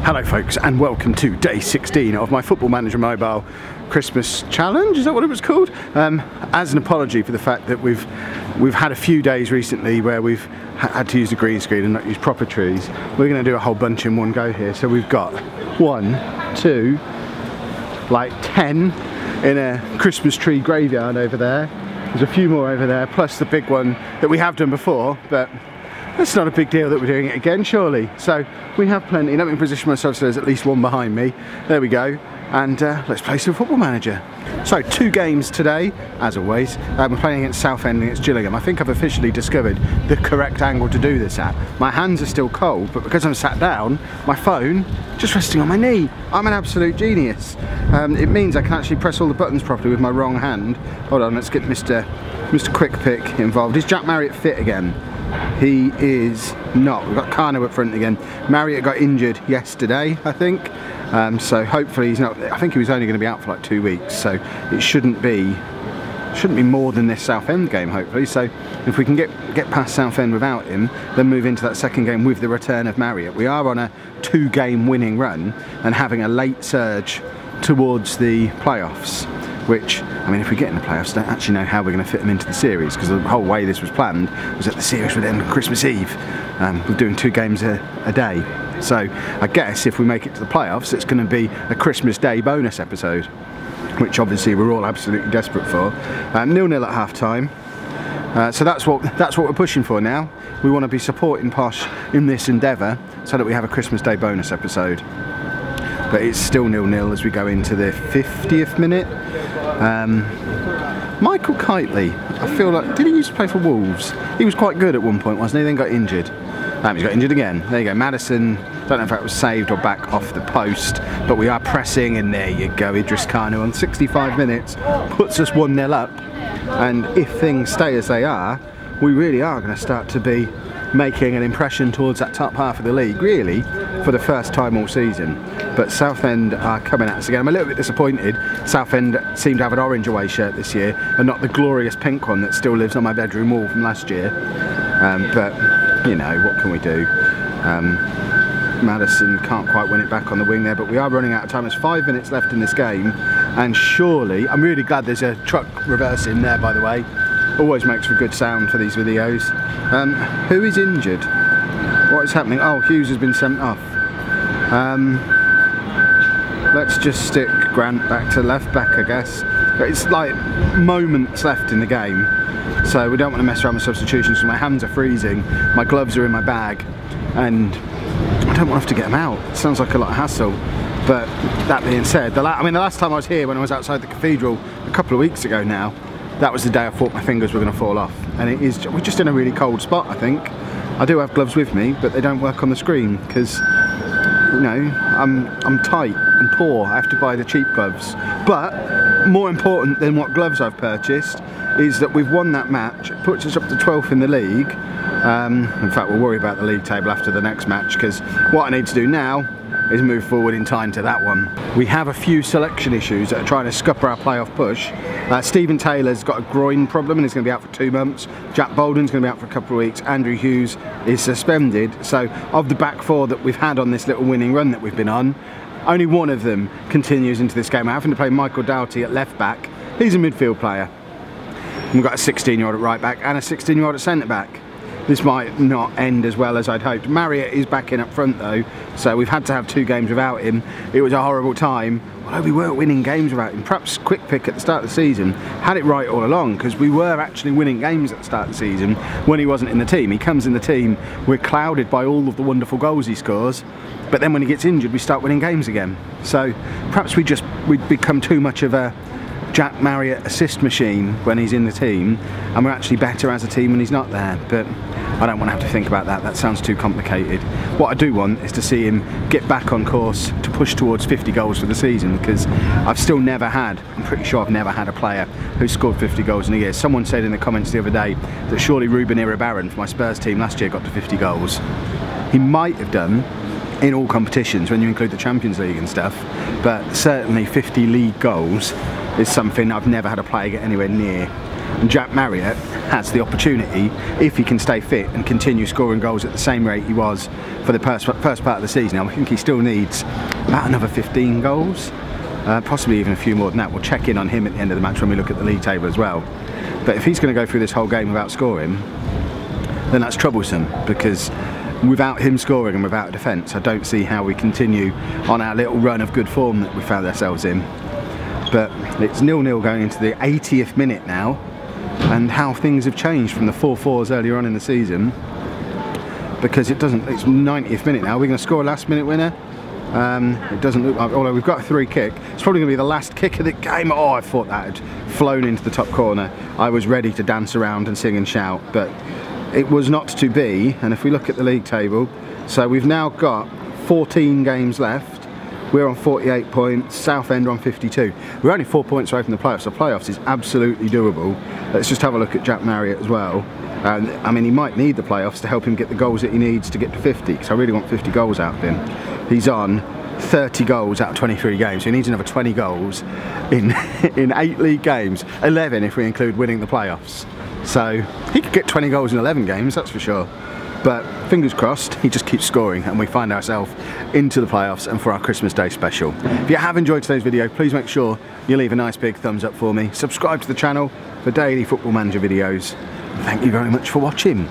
Hello folks, and welcome to day 16 of my Football Manager Mobile Christmas challenge. Is that what it was called? As an apology for the fact that we've had a few days recently where we've had to use the green screen and not use proper trees. We're going to do a whole bunch in one go here. So we've got 1, 2, like 10 in a Christmas tree graveyard over there. There's a few more over there, plus the big one that we have done before, but it's not a big deal that we're doing it again, surely. So we have plenty. Let me position myself so there's at least one behind me. There we go. And let's play some Football Manager. So 2 games today, as always. We're playing against Southend and against Gillingham. I think I've officially discovered the correct angle to do this at. My hands are still cold, but because I'm sat down, my phone just resting on my knee. I'm an absolute genius. It means I can actually press all the buttons properly with my wrong hand. Hold on, let's get Mr. Quick Pick involved. Is Jack Marriott fit again? He is not. We've got Kano up front again. Marriott got injured yesterday, I think. So hopefully he's not. I think he was only going to be out for like 2 weeks, so it shouldn't be more than this Southend game, hopefully. So if we can get past Southend without him, then move into that second game with the return of Marriott. We are on a 2-game winning run and having a late surge towards the playoffs, which, I mean, if we get in the playoffs, I don't actually know how we're going to fit them into the series, because the whole way this was planned was that the series would end on Christmas Eve. We're doing 2 games a day. So I guess if we make it to the playoffs, it's going to be a Christmas Day bonus episode, which obviously we're all absolutely desperate for. 0-0 at half time. So that's what we're pushing for now. We want to be supporting Posh in this endeavour so that we have a Christmas Day bonus episode. But it's still 0-0 as we go into the 50th minute. Michael Kitely, I feel like, did he used to play for Wolves? He was quite good at one point, wasn't he? Then got injured. He's got injured again. There you go. Madison, don't know if that was saved or back off the post, but we are pressing, and there you go. Idris Kanu on 65 minutes puts us 1-0 up. And if things stay as they are, we really are going to start to be making an impression towards that top half of the league, really, for the first time all season. But Southend are coming at us again. I'm a little bit disappointed. Southend seem to have an orange away shirt this year and not the glorious pink one that still lives on my bedroom wall from last year. But, you know, what can we do? Madison can't quite win it back on the wing there, but we are running out of time. There's 5 minutes left in this game, and surely, I'm really glad there's a truck reversing there, by the way. Always makes for good sound for these videos. Who is injured? What is happening? Oh, Hughes has been sent off. Let's just stick Grant back to left back, I guess. But it's like moments left in the game, so we don't want to mess around with substitutions. So my hands are freezing, my gloves are in my bag, and I don't want to have to get them out. It sounds like a lot of hassle. But that being said, the last time I was here, when I was outside the cathedral a couple of weeks ago now, that was the day I thought my fingers were going to fall off. And we're just in a really cold spot, I think. I do have gloves with me, but they don't work on the screen because, you know, I'm tight and poor. I have to buy the cheap gloves. But more important than what gloves I've purchased is that we've won that match. It puts us up to 12th in the league. In fact, we'll worry about the league table after the next match, because what I need to do now is move forward in time to that one. We have a few selection issues that are trying to scupper our playoff push. Stephen Taylor's got a groin problem and he's going to be out for 2 months. Jack Bolden's going to be out for a couple of weeks. Andrew Hughes is suspended. So of the back 4 that we've had on this little winning run that we've been on, only one of them continues into this game. We're having to play Michael Doughty at left back. He's a midfield player. We've got a 16-year-old at right back and a 16-year-old at centre back. This might not end as well as I'd hoped. Marriott is back in up front though, so we've had to have 2 games without him. It was a horrible time, although we weren't winning games without him. Perhaps Quick Pick at the start of the season had it right all along, because we were actually winning games at the start of the season when he wasn't in the team. He comes in the team, we're clouded by all of the wonderful goals he scores, but then when he gets injured we start winning games again. So perhaps we'd become too much of a Jack Marriott assist machine when he's in the team, and we're actually better as a team when he's not there. But I don't want to have to think about that. That sounds too complicated. What I do want is to see him get back on course to push towards 50 goals for the season, because I've still never had, I'm pretty sure I've never had a player who scored 50 goals in a year. Someone said in the comments the other day that surely Ruben Iribarren for my Spurs team last year got to 50 goals. He might have done in all competitions when you include the Champions League and stuff, but certainly 50 league goals is something I've never had a player get anywhere near. And Jack Marriott has the opportunity, if he can stay fit and continue scoring goals at the same rate he was for the first part of the season. I think he still needs about another 15 goals, possibly even a few more than that. We'll check in on him at the end of the match when we look at the league table as well. But if he's going to go through this whole game without scoring, then that's troublesome, because without him scoring and without defence, I don't see how we continue on our little run of good form that we found ourselves in. But it's 0-0 going into the 80th minute now, and how things have changed from the 4-4s earlier on in the season, because it's 90th minute now. We're going to score a last minute winner. It doesn't look like, although we've got a free kick, it's probably going to be the last kick of the game. Oh, I thought that had flown into the top corner. I was ready to dance around and sing and shout, but it was not to be. And if we look at the league table, so we've now got 14 games left. We're on 48 points, Southend are on 52. We're only 4 points away from the playoffs. The playoffs is absolutely doable. Let's just have a look at Jack Marriott as well. I mean, he might need the playoffs to help him get the goals that he needs to get to 50, because I really want 50 goals out of him. He's on 30 goals out of 23 games, so he needs another 20 goals in 8 league games, 11 if we include winning the playoffs. So he could get 20 goals in 11 games, that's for sure. But fingers crossed, he just keeps scoring and we find ourselves into the playoffs and for our Christmas Day special. If you have enjoyed today's video, please make sure you leave a nice big thumbs up for me. Subscribe to the channel for daily Football Manager videos. Thank you very much for watching.